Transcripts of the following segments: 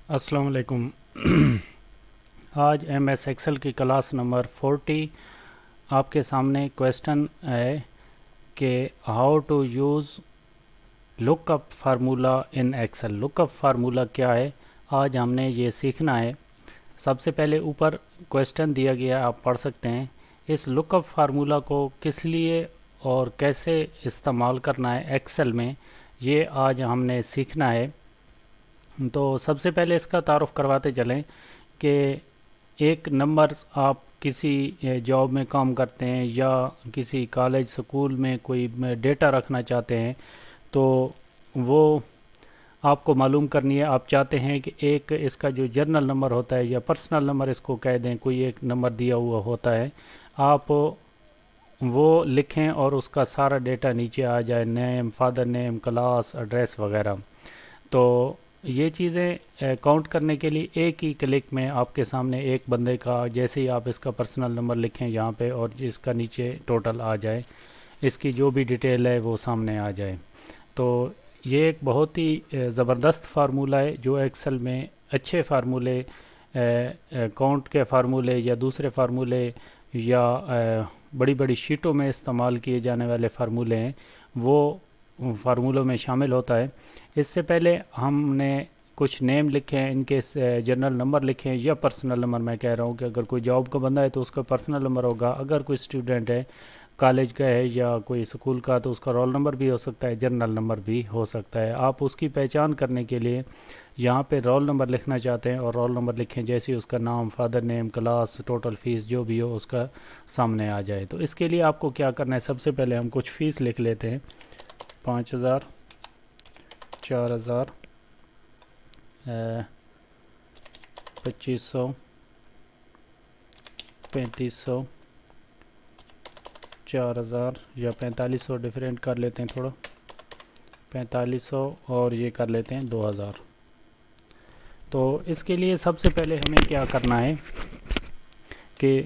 السلام علیکم۔ آج ایم ایس ایکسل کی کلاس نمبر 40 آپ کے سامنے کویسٹن ہے کہ how to use look up formula in Excel. Look up formula کیا ہے، آج ہم نے یہ سیکھنا ہے۔ سب سے پہلے اوپر کویسٹن دیا گیا ہے، آپ پڑھ سکتے ہیں۔ اس لک اپ فارمولا کو کس لیے اور کیسے استعمال کرنا ہے ایکسل میں، یہ آج ہم نے سیکھنا ہے۔ تو سب سے پہلے اس کا تعارف کرواتے چلیں کہ ایک نمبر آپ کسی جاب میں کام کرتے ہیں یا کسی کالج سکول میں کوئی ڈیٹا رکھنا چاہتے ہیں، تو وہ آپ کو معلوم کرنی ہے۔ آپ چاہتے ہیں کہ ایک اس کا جو جرنل نمبر ہوتا ہے یا پرسنل نمبر اس کو کہہ دیں، کوئی ایک نمبر دیا ہوا ہوتا ہے، آپ وہ لکھیں اور اس کا سارا ڈیٹا نیچے آ جائے، نیم، فادر نیم، کلاس، ایڈریس وغیرہ۔ تو یہ چیزیں کاؤنٹ کرنے کے لیے ایک ہی کلک میں آپ کے سامنے ایک بندے کا، جیسے ہی آپ اس کا پرسنل نمبر لکھیں یہاں پہ اور اس کا نیچے ٹوٹل آ جائے، اس کی جو بھی ڈیٹیل ہے وہ سامنے آ جائے۔ تو یہ ایک بہت ہی زبردست فارمولہ ہے جو ایکسل میں اچھے فارمولے، کاؤنٹ کے فارمولے یا دوسرے فارمولے یا بڑی بڑی شیٹوں میں استعمال کیے جانے والے فارمولے ہیں، وہ فارمولوں میں شامل ہوتا ہے۔ اس سے پہلے ہم نے کچھ نیم لکھیں، ان کے جنرل نمبر لکھیں یا پرسنل نمبر۔ میں کہہ رہا ہوں کہ اگر کوئی جاب کا بندہ ہے تو اس کا پرسنل نمبر ہوگا، اگر کوئی اسٹوڈنٹ ہے کالج کا ہے یا کوئی سکول کا تو اس کا رول نمبر بھی ہو سکتا ہے، جنرل نمبر بھی ہو سکتا ہے۔ آپ اس کی پہچان کرنے کے لیے یہاں پہ رول نمبر لکھنا چاہتے ہیں اور رول نمبر لکھیں، جیسے ہی اس کا نام، father name, class, total fees جو بھی ہو اس کا سامنے آ جائے۔ تو اس کے لیے آپ کو کیا کرنا ہے، سب سے پہلے ہم کچھ فیس لکھ لیتے ہیں۔ 5000، 4000، 2500، 3500، 4000 یا 4500، ڈیفرینٹ کر لیتے ہیں تھوڑا، 4500، اور یہ کر لیتے ہیں 2000۔ تو اس کے لیے سب سے پہلے ہمیں کیا کرنا ہے کہ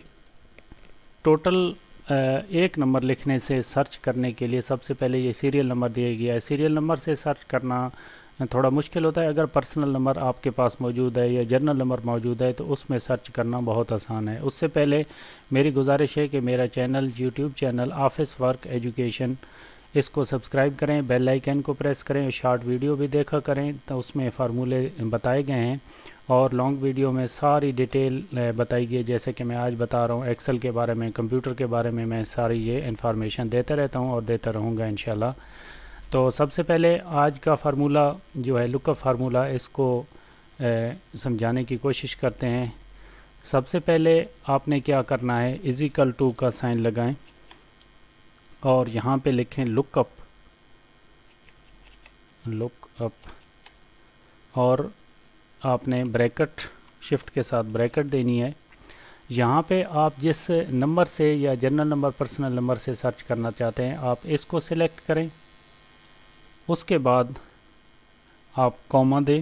ٹوٹل ایک نمبر لکھنے سے سرچ کرنے کے لیے سب سے پہلے یہ سیریل نمبر دیا گیا ہے۔ سیریل نمبر سے سرچ کرنا تھوڑا مشکل ہوتا ہے، اگر پرسنل نمبر آپ کے پاس موجود ہے یا جرنل نمبر موجود ہے تو اس میں سرچ کرنا بہت آسان ہے۔ اس سے پہلے میری گزارش ہے کہ میرا channel, YouTube channel office work education, اس کو سبسکرائب کریں، بیل آئیکن کو پریس کریں، شارٹ ویڈیو بھی دیکھا کریں، تو اس میں فارمولے بتائے گئے ہیں، اور لانگ ویڈیو میں ساری ڈیٹیل بتائی گئی ہے، جیسے کہ میں آج بتا رہا ہوں ایکسل کے بارے میں، کمپیوٹر کے بارے میں ساری یہ انفارمیشن دیتا رہتا ہوں اور دیتا رہوں گا انشاءاللہ۔ تو سب سے پہلے آج کا فارمولہ جو ہے لک اپ فارمولہ، اس کو سمجھانے کی کوشش کرتے ہیں۔ سب سے پہلے آپ نے کیا کرنا ہے، از ایکل ٹو کا سائن لگائیں اور یہاں پہ لکھیں لک اپ، لک اپ، اور آپ نے بریکٹ، شفٹ کے ساتھ بریکٹ دینی ہے۔ یہاں پہ آپ جس نمبر سے یا جنرل نمبر، پرسنل نمبر سے سرچ کرنا چاہتے ہیں، آپ اس کو سلیکٹ کریں، اس کے بعد آپ کوما دیں،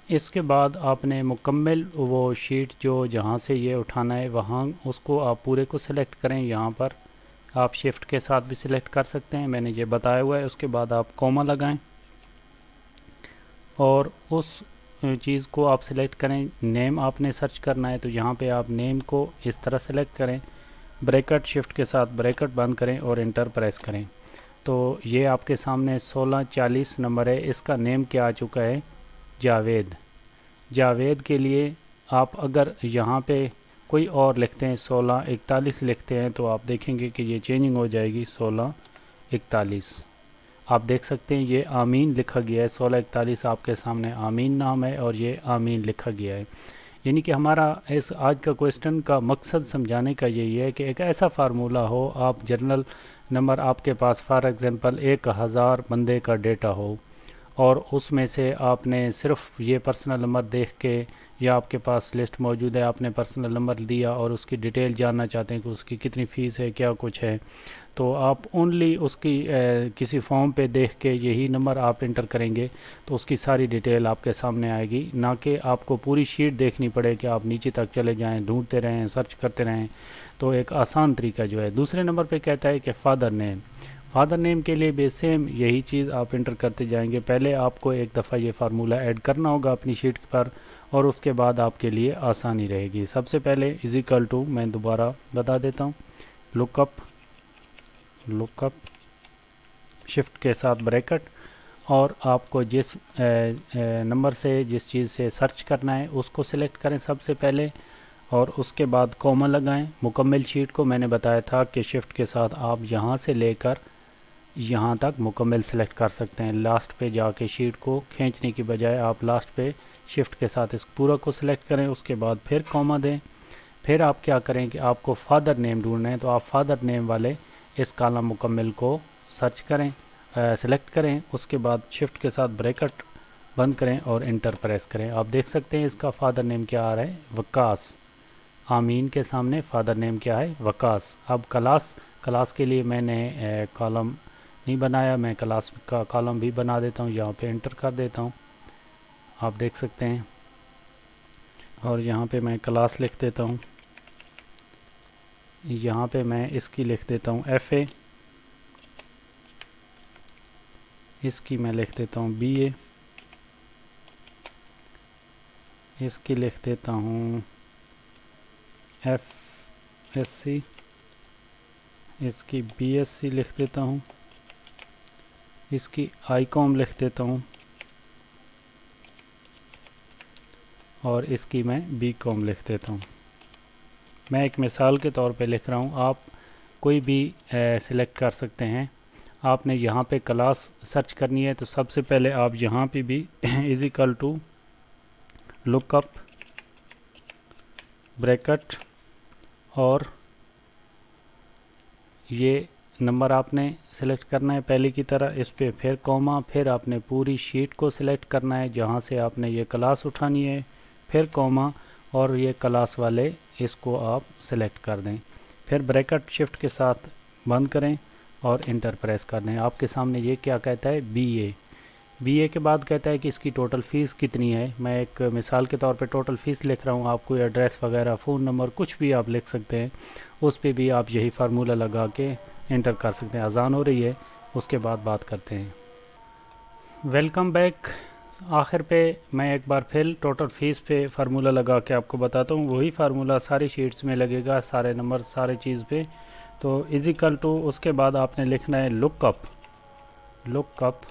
اس کے بعد آپ نے مکمل وہ شیٹ جو جہاں سے یہ اٹھانا ہے وہاں اس کو آپ پورے کو سلیکٹ کریں۔ یہاں پر آپ شفٹ کے ساتھ بھی سلیکٹ کر سکتے ہیں، میں نے یہ بتایا ہوا ہے۔ اس کے بعد آپ کوما لگائیں اور اس چیز کو آپ سلیکٹ کریں۔ نیم آپ نے سرچ کرنا ہے تو یہاں پہ آپ نیم کو اس طرح سلیکٹ کریں، بریکٹ، شفٹ کے ساتھ بریکٹ بند کریں اور انٹر پریس کریں۔ تو یہ آپ کے سامنے 1640 نمبر ہے، اس کا نیم کیا آ چکا ہے، جاوید۔ جاوید کے لیے آپ اگر یہاں پہ کوئی اور لکھتے ہیں، 1641 لکھتے ہیں، تو آپ دیکھیں گے کہ یہ چینجنگ ہو جائے گی 1641۔ آپ دیکھ سکتے ہیں یہ آمین لکھا گیا ہے، 1641 آپ کے سامنے آمین نام ہے اور یہ آمین لکھا گیا ہے۔ یعنی کہ ہمارا اس آج کا کویسٹن کا مقصد سمجھانے کا یہی ہے کہ ایک ایسا فارمولہ ہو، آپ جرنل نمبر آپ کے پاس فار ایگزامپل 1000 بندے کا ڈیٹا ہو، اور اس میں سے آپ نے صرف یہ پرسنل نمبر دیکھ کے، یا آپ کے پاس لسٹ موجود ہے، آپ نے پرسنل نمبر دیا اور اس کی ڈیٹیل جاننا چاہتے ہیں کہ اس کی کتنی فیس ہے، کیا کچھ ہے، تو آپ اونلی اس کی کسی فارم پہ دیکھ کے یہی نمبر آپ انٹر کریں گے تو اس کی ساری ڈیٹیل آپ کے سامنے آئے گی، نہ کہ آپ کو پوری شیٹ دیکھنی پڑے کہ آپ نیچے تک چلے جائیں، ڈھونڈتے رہیں، سرچ کرتے رہیں۔ تو ایک آسان طریقہ جو ہے۔ دوسرے نمبر پہ کہتا ہے کہ فادر نیم۔ فادر نیم کے لیے بھی سیم یہی چیز آپ انٹر کرتے جائیں گے. پہلے آپ کو ایک دفعہ یہ فارمولہ ایڈ کرنا ہوگا اپنی شیٹ پر اور اس کے بعد آپ کے لیے آسانی رہے گی. سب سے پہلے از ایکل ٹو میں دوبارہ بتا دیتا ہوں, لک اپ شفٹ کے ساتھ بریکٹ, اور آپ کو جس نمبر سے جس چیز سے سرچ کرنا ہے اس کو سلیکٹ کریں سب سے پہلے, اور اس کے بعد کوما لگائیں. مکمل شیٹ کو میں نے بتایا تھا کہ شفٹ کے ساتھ آپ یہاں سے لے کر یہاں تک مکمل سلیکٹ کر سکتے ہیں. لاسٹ پہ جا کے شیٹ کو کھینچنے کی بجائے آپ لاسٹ پہ شفٹ کے ساتھ اس پورا کو سلیکٹ کریں, اس کے بعد پھر کوما دیں. پھر آپ کیا کریں کہ آپ کو فادر نیم ڈھونڈنا ہے, تو آپ فادر نیم والے اس کالم مکمل کو سرچ کریں, سلیکٹ کریں, اس کے بعد شفٹ کے ساتھ بریکٹ بند کریں اور انٹر پریس کریں. آپ دیکھ سکتے ہیں اس کا فادر نیم کیا آ رہا ہے, وقاص. آمین کے سامنے فادر نیم کیا ہے, وقاص. اب کلاس کے لیے میں نے کالم نہیں بنایا, میں کلاس کا کالم بھی بنا دیتا ہوں, یہاں پہ انٹر کر دیتا ہوں, آپ دیکھ سکتے ہیں. اور یہاں پہ میں کلاس لکھ دیتا ہوں, یہاں پہ میں اس کی لکھ دیتا ہوں ایف اے, اس کی میں لکھ دیتا ہوں بی اے, اس کی لکھ دیتا ہوں ایف ایس سی, اس کی بی ایس سی لکھ دیتا ہوں, اس کی آئی کام لکھ دیتا ہوں, اور اس کی میں بی کام لکھ دیتا ہوں. میں ایک مثال کے طور پہ لکھ رہا ہوں, آپ کوئی بھی سلیکٹ کر سکتے ہیں. آپ نے یہاں پہ کلاس سرچ کرنی ہے تو سب سے پہلے آپ یہاں پہ بھی is equal to lookup bracket, اور یہ نمبر آپ نے سلیکٹ کرنا ہے پہلے کی طرح, اس پہ پھر کوما, پھر آپ نے پوری شیٹ کو سلیکٹ کرنا ہے جہاں سے آپ نے یہ کلاس اٹھانی ہے, پھر کوما, اور یہ کلاس والے اس کو آپ سلیکٹ کر دیں. پھر بریکٹ شفٹ کے ساتھ بند کریں اور انٹر پریس کر دیں. آپ کے سامنے یہ کیا کہتا ہے, بی اے کے بعد کہتا ہے کہ اس کی ٹوٹل فیس کتنی ہے. میں ایک مثال کے طور پہ ٹوٹل فیس لکھ رہا ہوں, آپ کوئی ایڈریس وغیرہ فون نمبر کچھ بھی آپ لکھ سکتے ہیں, اس پہ بھی آپ یہی فارمولہ لگا کے انٹر کر سکتے ہیں. اذان ہو رہی ہے, اس کے بعد بات کرتے ہیں. Welcome back. آخر پہ میں ایک بار پھر ٹوٹل فیس پہ فارمولہ لگا کے آپ کو بتاتا ہوں. وہی فارمولہ ساری شیٹس میں لگے گا, سارے نمبر سارے چیز پہ. تو از ایکل ٹو, اس کے بعد آپ نے لکھنا ہے لک اپ,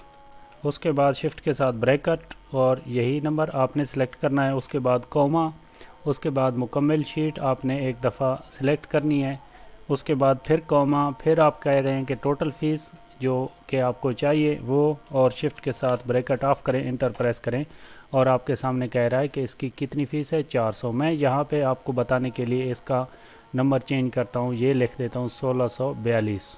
اس کے بعد شفٹ کے ساتھ بریکٹ, اور یہی نمبر آپ نے سلیکٹ کرنا ہے. اس کے بعد کوما, اس کے بعد مکمل شیٹ آپ نے ایک دفعہ سلیکٹ کرنی ہے. اس کے بعد پھر کوما, پھر آپ کہہ رہے ہیں کہ ٹوٹل فیس جو کہ آپ کو چاہیے وہ, اور شفٹ کے ساتھ بریکٹ آف کریں, انٹر پریس کریں, اور آپ کے سامنے کہہ رہا ہے کہ اس کی کتنی فیس ہے, 400. میں یہاں پہ آپ کو بتانے کے لیے اس کا نمبر چینج کرتا ہوں, یہ لکھ دیتا ہوں 1642.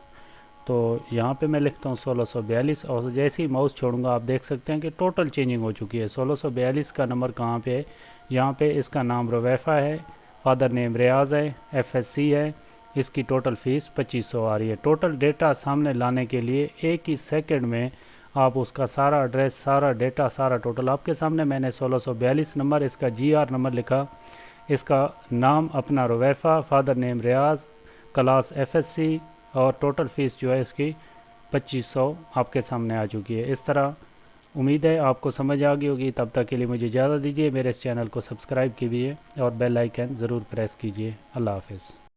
تو یہاں پہ میں لکھتا ہوں 1642, اور جیسے ہی ماؤس چھوڑوں گا آپ دیکھ سکتے ہیں کہ ٹوٹل چینجنگ ہو چکی ہے. 1642 کا نمبر کہاں پہ ہے, یہاں پہ اس کا نام رویفہ ہے, فادر نیم ریاض ہے, ایف ایس سی ہے, اس کی ٹوٹل فیس 2500 آ رہی ہے. ٹوٹل ڈیٹا سامنے لانے کے لیے ایک ہی سیکنڈ میں آپ اس کا سارا ایڈریس, سارا ڈیٹا, سارا ٹوٹل آپ کے سامنے. میں نے 1642 نمبر, اس کا جی آر نمبر لکھا, اس کا نام اپنا رویفہ, father name Riaz, class F S C, اور ٹوٹل فیس جو ہے اس کی 2500 آپ کے سامنے آ چکی ہے. اس طرح امید ہے آپ کو سمجھ آ گئی ہوگی. تب تک کے لیے مجھے اجازت دیجیے, میرے اس چینل کو سبسکرائب کیجیے اور بیل آئیکن ضرور پریس کیجیے. اللہ حافظ.